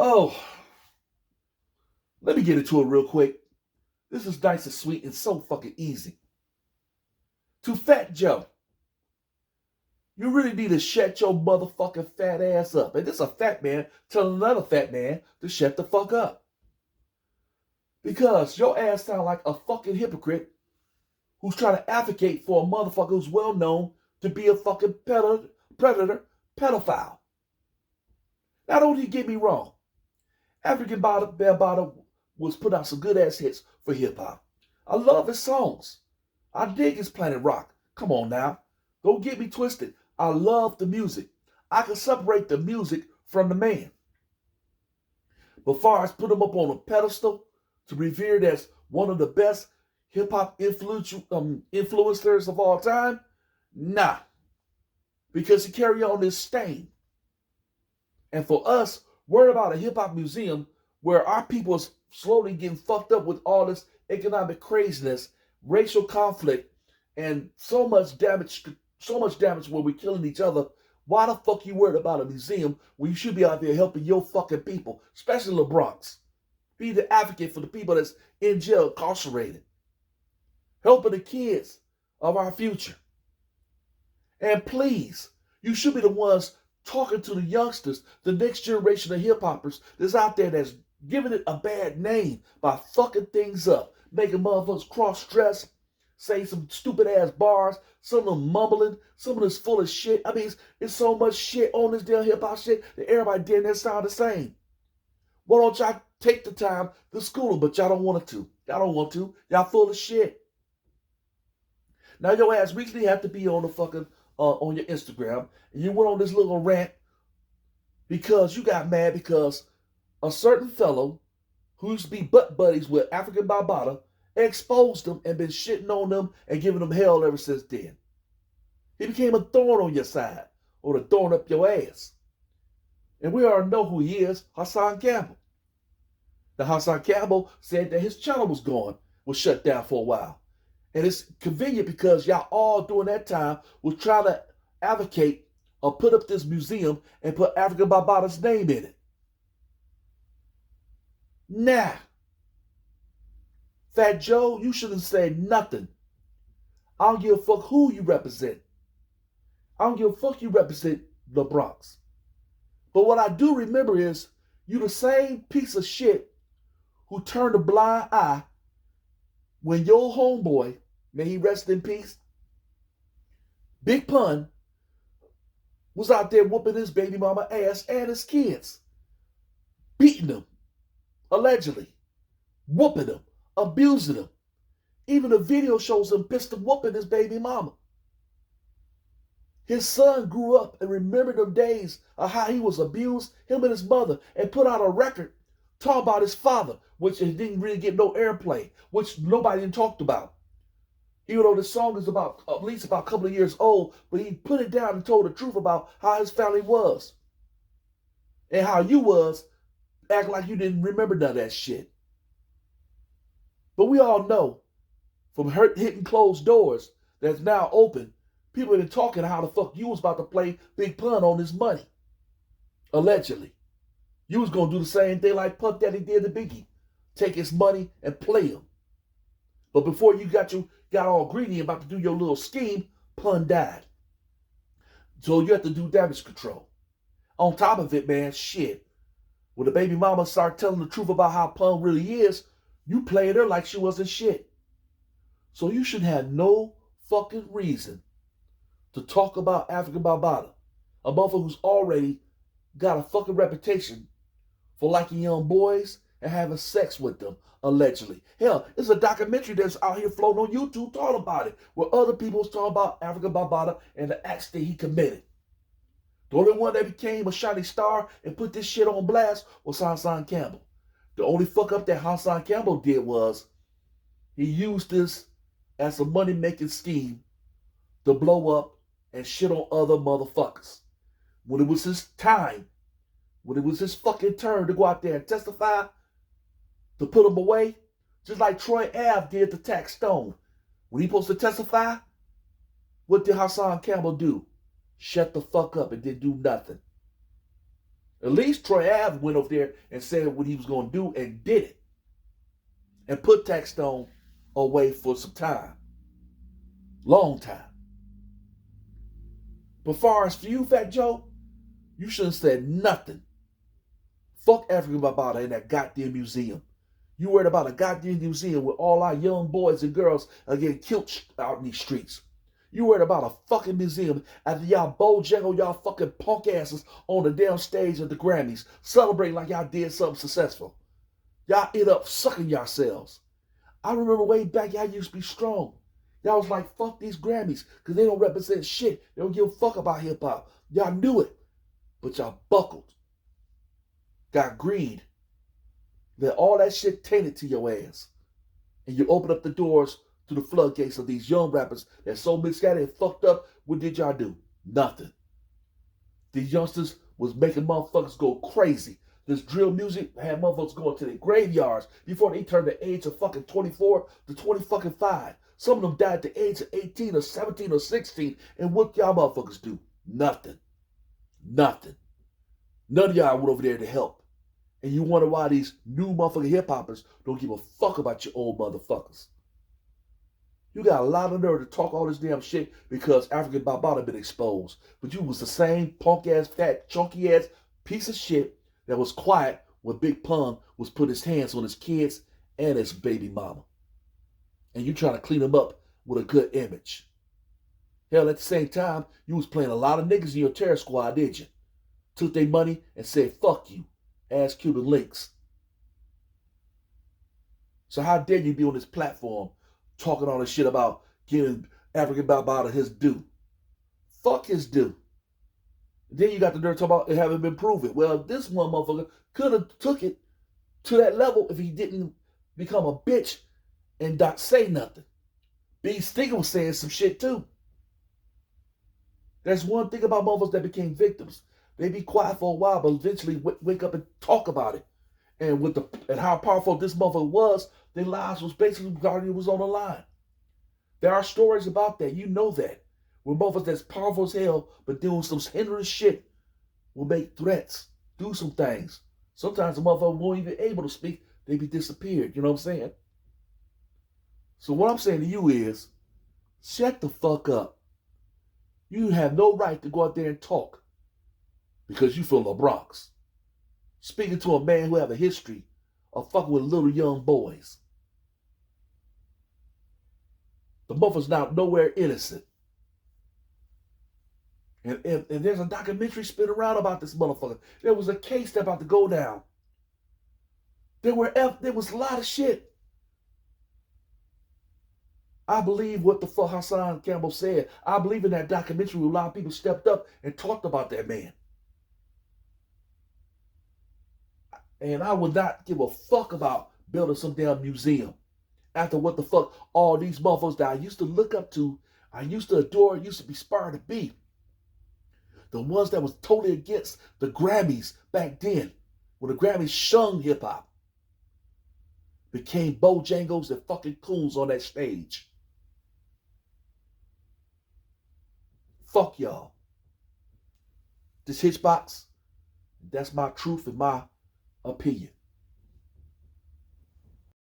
Oh, let me get into it real quick. This is nice and sweet and so fucking easy. To Fat Joe, you really need to shut your motherfucking fat ass up. And this is a fat man telling another fat man to shut the fuck up. Because your ass sound like a fucking hypocrite who's trying to advocate for a motherfucker who's well known to be a fucking predator, pedophile. Now, don't you get me wrong. African Bambaataa was put out some good ass hits for hip hop. I love his songs. I dig his Planet Rock. Come on now. Don't get me twisted. I love the music. I can separate the music from the man. But far as put him up on a pedestal to revered as one of the best hip hop influencers of all time, nah. Because he carry on this stain. And for us, worried about a hip hop museum where our people is slowly getting fucked up with all this economic craziness, racial conflict, and so much damage where we're killing each other. Why the fuck you worried about a museum when you should be out there helping your fucking people, especially the Bronx? Be the advocate for the people that's in jail, incarcerated. Helping the kids of our future. And please, you should be the ones talking to the youngsters, the next generation of hip hoppers that's out there that's giving it a bad name by fucking things up, making motherfuckers cross-dress, say some stupid ass bars, some of them mumbling, some of this full of shit. I mean, it's so much shit on this damn hip hop shit that everybody damn that sound the same. Why don't y'all take the time to school them? But y'all don't want to. Y'all don't want to. Y'all full of shit. Now your ass recently had to be on the fucking on your Instagram, and you went on this little rant because you got mad because a certain fellow who used to be butt buddies with African Bambaataa exposed them and been shitting on them and giving them hell ever since then. He became a thorn on your side, or a thorn up your ass. And we already know who he is, Hassan Campbell. Now Hassan Campbell said that his channel was shut down for a while. And it's convenient because y'all all during that time was trying to advocate or put up this museum and put African Bambaataa's name in it. Nah. Fat Joe, you shouldn't say nothing. I don't give a fuck who you represent. I don't give a fuck you represent the Bronx. But what I do remember is you the same piece of shit who turned a blind eye when your homeboy, may he rest in peace, Big Pun, was out there whooping his baby mama ass and his kids. Beating them, allegedly. Whooping them, abusing them. Even the video shows him pistol whooping his baby mama. His son grew up and remembered the days of how he was abused, him and his mother, and put out a record talking about his father, which didn't really get no airplay, which nobody talked about. Even though the song is about at least about a couple of years old, but he put it down and told the truth about how his family was. And how you was acting like you didn't remember none of that shit. But we all know from hitting closed doors that's now open, people have been talking how the fuck you was about to play Big Pun on his money. Allegedly. You was going to do the same thing like Puff Daddy did to Biggie. Take his money and play him. But before you got all greedy and about to do your little scheme, Pun died. So you have to do damage control. On top of it, man, shit. When the baby mama start telling the truth about how Pun really is, you played her like she wasn't shit. So you should have no fucking reason to talk about African Bambaataa, a motherfucker who's already got a fucking reputation for liking young boys and having sex with them, allegedly. Hell, there's a documentary that's out here floating on YouTube talking about it, where other people's talking about African Bambaataa and the acts that he committed. The only one that became a shining star and put this shit on blast was Hassan Campbell. The only fuck up that Hassan Campbell did was he used this as a money-making scheme to blow up and shit on other motherfuckers. When it was his time, when it was his fucking turn to go out there and testify, to put him away, just like Troy Ave did to Tax Stone. When he supposed to testify, what did Hassan Campbell do? Shut the fuck up and didn't do nothing. At least Troy Ave went over there and said what he was going to do and did it. And put Tax Stone away for some time. Long time. But far as for you, Fat Joe, you shouldn't have said nothing. Fuck African Bambaataa in that goddamn museum. You worried about a goddamn museum where all our young boys and girls are getting killed out in these streets. You worried about a fucking museum after y'all bojangle y'all fucking punk asses on the damn stage of the Grammys, celebrating like y'all did something successful. Y'all end up sucking yourselves. I remember way back y'all used to be strong. Y'all was like, fuck these Grammys, because they don't represent shit. They don't give a fuck about hip-hop. Y'all knew it, but y'all buckled. Got greed. Let all that shit tainted to your ass. And you open up the doors to the floodgates of these young rappers that's so misguided and fucked up. What did y'all do? Nothing. These youngsters was making motherfuckers go crazy. This drill music had motherfuckers going to their graveyards before they turned the age of fucking 24 to 25. Some of them died at the age of 18 or 17 or 16. And what y'all motherfuckers do? Nothing. Nothing. None of y'all went over there to help. And you wonder why these new motherfucking hip-hoppers don't give a fuck about your old motherfuckers. You got a lot of nerve to talk all this damn shit because African Bambaataa been exposed. But you was the same punk-ass, fat, chunky-ass piece of shit that was quiet when Big Pun was putting his hands on his kids and his baby mama. And you trying to clean them up with a good image. Hell, at the same time, you was playing a lot of niggas in your terror squad, did you? Took their money and said, fuck you. Ass Cuban links. So how dare you be on this platform talking all this shit about giving African Bambaataa his due? Fuck his due. Then you got the nerve to talk about it having been proven. Well, this one motherfucker could have took it to that level if he didn't become a bitch and not say nothing. B. Stigger was saying some shit too. There's one thing about motherfuckers that became victims. They be quiet for a while, but eventually wake up and talk about it. And and how powerful this motherfucker was, their lives was basically already was on the line. There are stories about that. You know that. Where motherfuckers that's powerful as hell, but doing some hindering shit will make threats, do some things. Sometimes the motherfucker won't even able to speak. They be disappeared. You know what I'm saying? So what I'm saying to you is, shut the fuck up. You have no right to go out there and talk because you from the Bronx. Speaking to a man who have a history of fucking with little young boys. The motherfucker's not nowhere innocent. And there's a documentary spin around about this motherfucker. There was a case that about to go down. There was a lot of shit. I believe what the fuck Hassan Campbell said. I believe in that documentary where a lot of people stepped up and talked about that man. And I would not give a fuck about building some damn museum. After what the fuck all these motherfuckers that I used to look up to, I used to adore, used to be inspired to be. The ones that was totally against the Grammys back then, when the Grammys shunned hip-hop, became Bojangles and fucking coons on that stage. Fuck y'all. This HITCHBOXX, that's my truth and my opinion.